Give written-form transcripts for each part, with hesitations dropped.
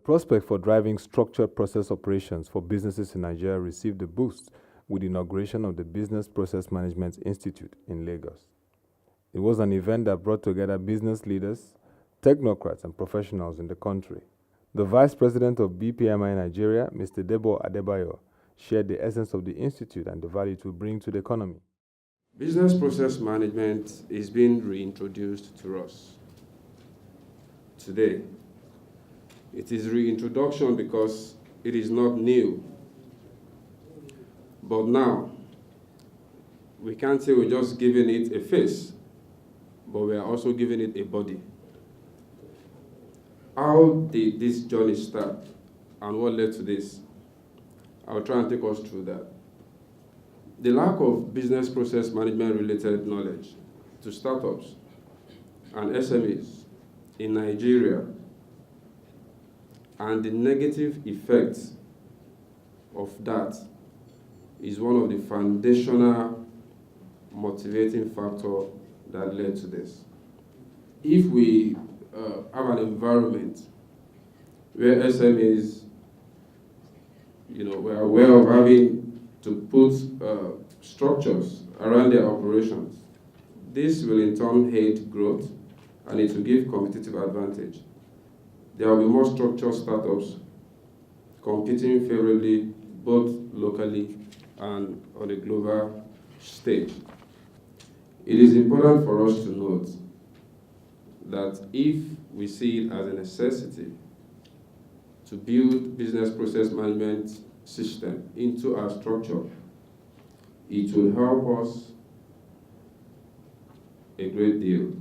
prospect for driving structured process operations for businesses in Nigeria received a boost with the inauguration of the Business Process Management Institute in Lagos. It was an event that brought together business leaders, technocrats, and professionals in the country. The Vice President of BPMI Nigeria, Mr. Debo Adebayo, shared the essence of the institute and the value it will bring to the economy. Business process management is being reintroduced to us today. It is reintroduction because it is not new. But now, we can't say we're just giving it a face, but we are also giving it a body. How did this journey start and what led to this? I'll try and take us through that. The lack of business process management related knowledge to startups and SMEs in Nigeria and the negative effects of that is one of the foundational motivating factors that led to this. If we have an environment where SMEs, we're aware of having to put structures around their operations, this will in turn aid growth and it will give competitive advantage. There will be more structured startups competing favorably both locally and on a global stage. It is important for us to note that if we see it as a necessity to build business process management system into our structure, it will help us a great deal.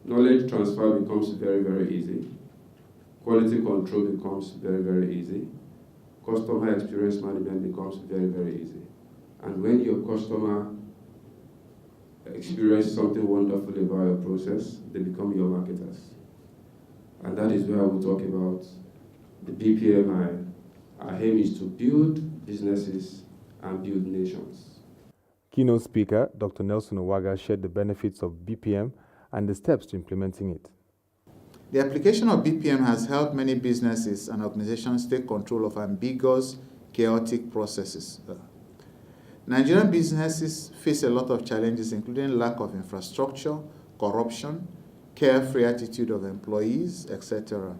Knowledge transfer becomes very, very easy. Quality control becomes very, very easy. Customer experience management becomes very, very easy. And when your customer experiences something wonderful about your process, they become your marketers. And that is where we'll talk about the BPMI. Our aim is to build businesses and build nations. Keynote Speaker Dr. Nelson Owaga shared the benefits of BPM and the steps to implementing it. The application of BPM has helped many businesses and organizations take control of ambiguous, chaotic processes. Nigerian businesses face a lot of challenges, including lack of infrastructure, corruption, carefree attitude of employees, etc.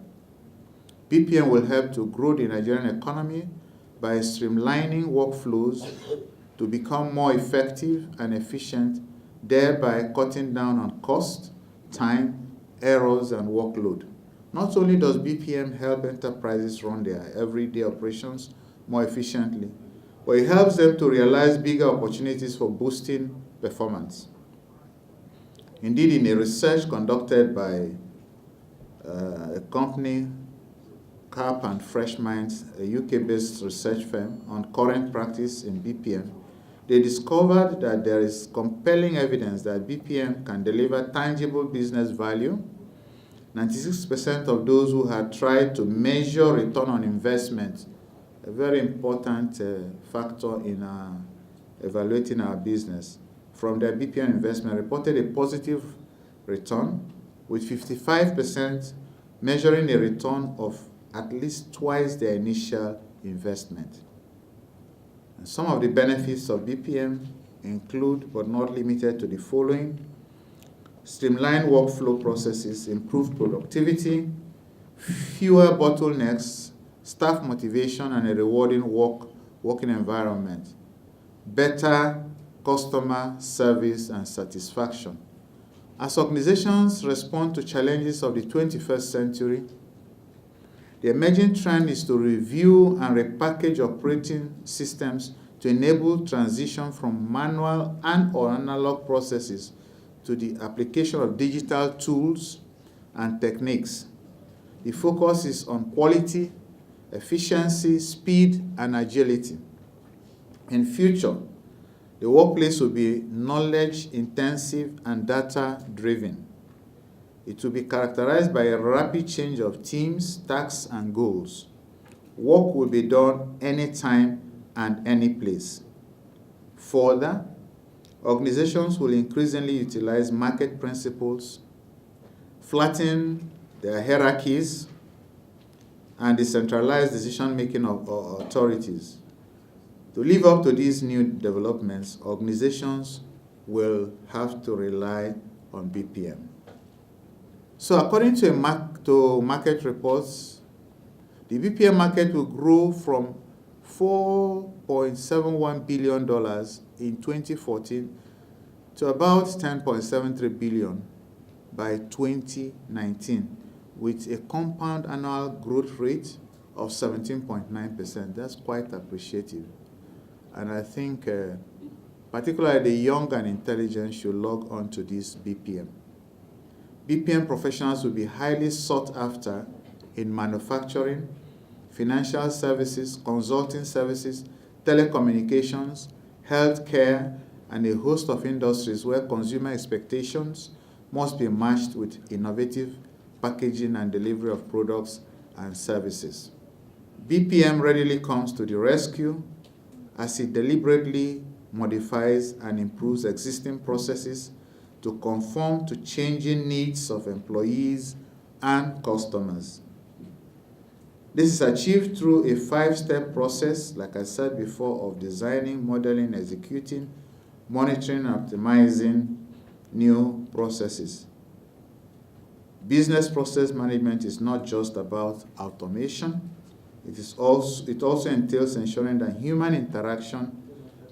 BPM will help to grow the Nigerian economy by streamlining workflows to become more effective and efficient, thereby cutting down on cost, time, errors, and workload. Not only does BPM help enterprises run their everyday operations more efficiently, but it helps them to realize bigger opportunities for boosting performance. Indeed, in a research conducted by a company, Cap and Fresh Minds, a UK-based research firm, on current practice in BPM, they discovered that there is compelling evidence that BPM can deliver tangible business value. 96% of those who had tried to measure return on investment, a very important factor in evaluating our business, from their BPM investment, reported a positive return, with 55% measuring a return of at least twice their initial investment. And some of the benefits of BPM include, but not limited to, the following: streamlined workflow processes, improved productivity, fewer bottlenecks, staff motivation, and a rewarding working environment, better customer service and satisfaction. As organizations respond to challenges of the 21st century, the emerging trend is to review and repackage operating systems to enable transition from manual and/or analog processes to the application of digital tools and techniques. The focus is on quality, efficiency, speed, and agility. In future, the workplace will be knowledge-intensive and data-driven. It will be characterized by a rapid change of teams, tasks, and goals. Work will be done anytime and any place. Further, organizations will increasingly utilize market principles, flatten their hierarchies, and decentralized decision-making of authorities. To live up to these new developments, organizations will have to rely on BPM. So according to market reports, the BPM market will grow from $4.71 billion in 2014 to about $10.73 billion by 2019, with a compound annual growth rate of 17.9%. That's quite appreciative. And I think particularly the young and intelligent should log on to this BPM. BPM professionals will be highly sought after in manufacturing, financial services, consulting services, telecommunications, healthcare, and a host of industries where consumer expectations must be matched with innovative packaging and delivery of products and services. BPM readily comes to the rescue as it deliberately modifies and improves existing processes to conform to changing needs of employees and customers. This is achieved through a 5-step process, like I said before, of designing, modeling, executing, monitoring, and optimizing new processes. Business process management is not just about automation. It also entails ensuring that human interaction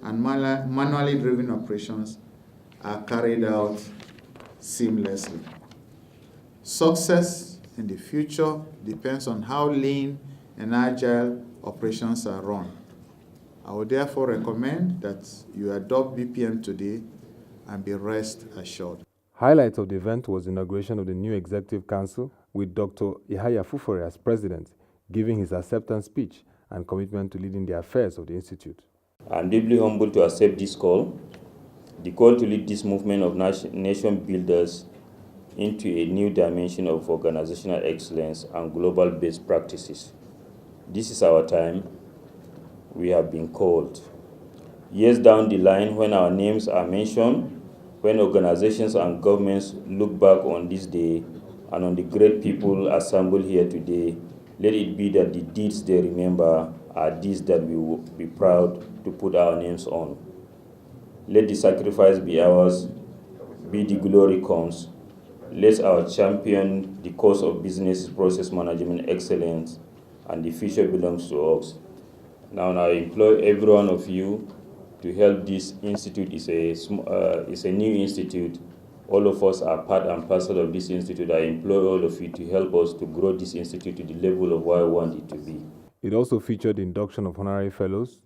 and manually driven operations are carried out seamlessly. Success in the future depends on how lean and agile operations are run. I would therefore recommend that you adopt BPM today and be rest assured. Highlight of the event was the inauguration of the new Executive Council with Dr. Yahaya Fufore as president, giving his acceptance speech and commitment to leading the affairs of the Institute. I'm deeply humbled to accept this call, the call to lead this movement of nation builders into a new dimension of organizational excellence and global best practices. This is our time. We have been called. Years down the line, when our names are mentioned, when organizations and governments look back on this day and on the great people assembled here today, let it be that the deeds they remember are deeds that we will be proud to put our names on. Let the sacrifice be ours, be the glory comes. Let our champion the cause of business process management excellence, and the future belongs to us. Now I implore every one of you to help this institute. It's a new institute. All of us are part and parcel of this institute. I implore all of you to help us to grow this institute to the level of what I want it to be. It also featured the induction of Honorary Fellows,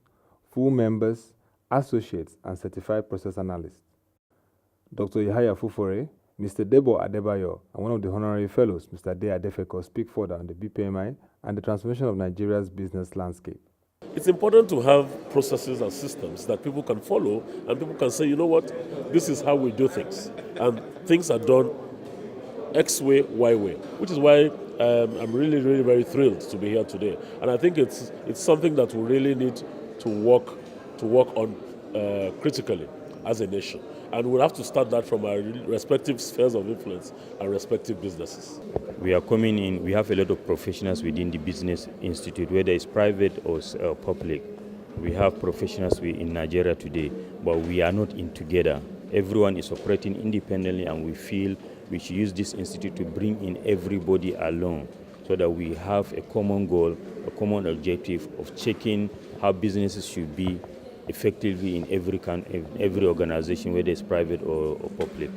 full members, associates, and Certified Process Analysts. Dr. Yahaya Fufore, Mr. Debo Adebayo, and one of the Honorary Fellows, Mr. De Adefeko, speak further on the BPMI and the transformation of Nigeria's business landscape. It's important to have processes and systems that people can follow and people can say, you know what, this is how we do things. And things are done X way, Y way, which is why I'm really, really very thrilled to be here today. And I think it's something that we really need to work on critically as a nation. And we'll have to start that from our respective spheres of influence and respective businesses. We are coming in, we have a lot of professionals within the business institute, whether it's private or public. We have professionals in Nigeria today, but we are not in together. Everyone is operating independently, and we feel we should use this institute to bring in everybody along so that we have a common goal, a common objective of checking how businesses should be effectively in every organization, whether it's private or public.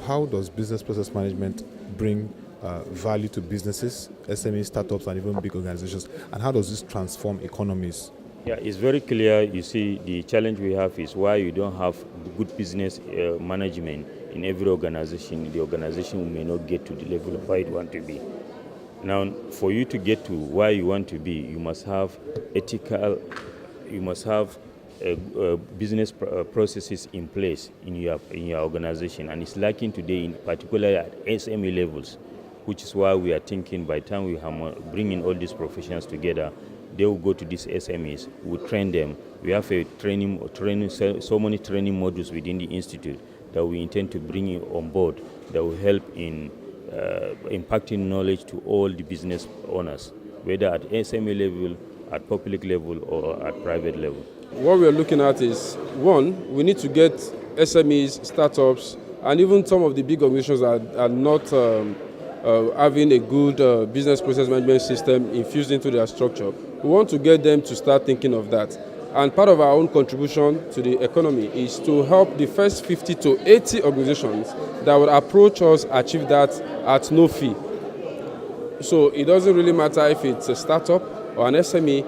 How does business process management bring value to businesses, SMEs, startups, and even big organizations? And how does this transform economies? Yeah, it's very clear. You see, the challenge we have is why you don't have good business management in every organization. The organization may not get to the level of where it want to be. Now, for you to get to where you want to be, you must have ethical, you must have business processes in place in your organization, and it's lacking today, in particular at SME levels, which is why we are thinking by the time we have bringing all these professionals together, they will go to these SMEs, we train them. We have a so many training modules within the institute that we intend to bring on board that will help in impacting knowledge to all the business owners, whether at SME level, at public level, or at private level. What we're looking at is, one, we need to get SMEs, startups, and even some of the big organizations are not having a good business process management system infused into their structure. We want to get them to start thinking of that. And part of our own contribution to the economy is to help the first 50 to 80 organizations that will approach us achieve that at no fee. So it doesn't really matter if it's a startup or an SME.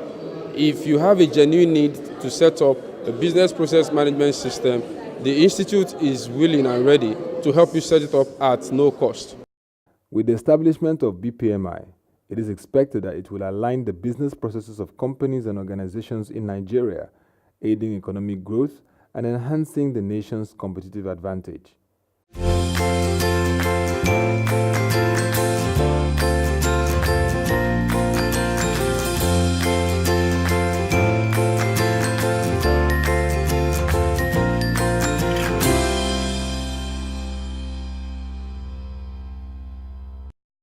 If you have a genuine need to set up a business process management system, the Institute is willing and ready to help you set it up at no cost. With the establishment of BPMI, it is expected that it will align the business processes of companies and organizations in Nigeria, aiding economic growth and enhancing the nation's competitive advantage.